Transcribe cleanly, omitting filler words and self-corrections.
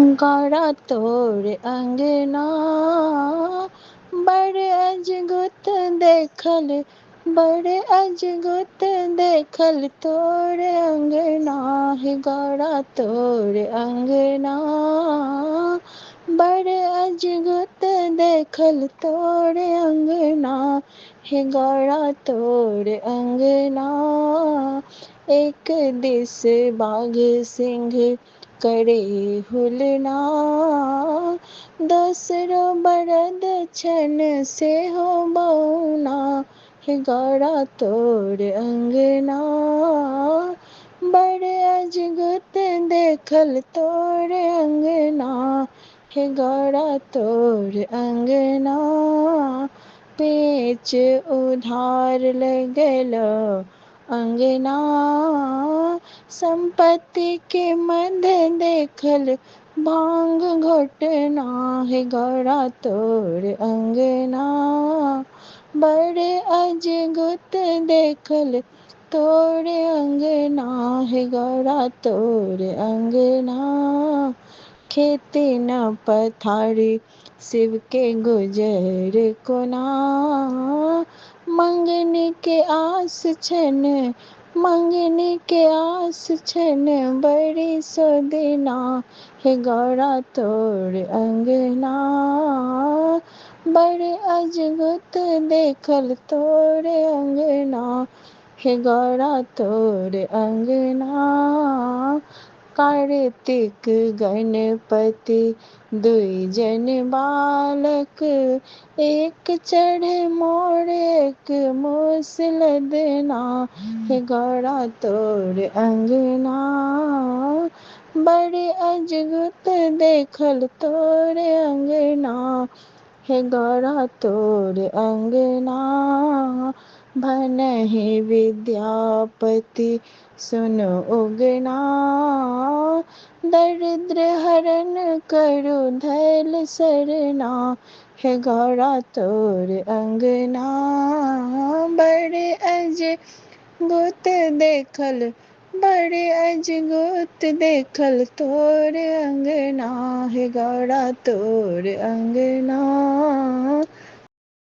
गौरा तोर अंगना बड़ अजगुत देखल, बड़ अजगुत देखल तोर अंगना हे गौरा तोर अंगना बड़ अजगुत देखल तोर अंगना हे गौरा तोर अंगना। एक दिस बाघ सिंह करे हुलना, दोसरो बरद छन से हो बौना हे गौरा तोर अंगना बड़ अजगुत देखल तोर अंगना हे गौरा तोर अंगना। पेच उधार लगल अंगना, संपत्ति के मध देखल भांग घोटना हे गौरा तोर अंगना बड़ अजगुत देखल तोर अंगना हे गौरा तोर अंगना। खेती न पथारी शिव के गुजर कोना, मंगनी के आस छन, मंगनी के आस छन बड़ी सोदिना हे गौरा तोर अंगना बड़ अजगुत देखल तोर अंगना हे गौरा तोर अंगना। कार्तिक गणपति दुई जन बालक, एक चढ़े मोर एक मूस लदना हे गौरा तोर अंगना बड़ अजगुत देखल तोर अंगना हे गौरा तोर अंगना। भनहि विद्यापति सुन उगना, दरिद्र हरण करु धैल सरना हे गौरा तोर अंगना बड़ अजगुत देखल, बड़ अजगुत देखल तोर अंगना हे गौरा तोर अंगना।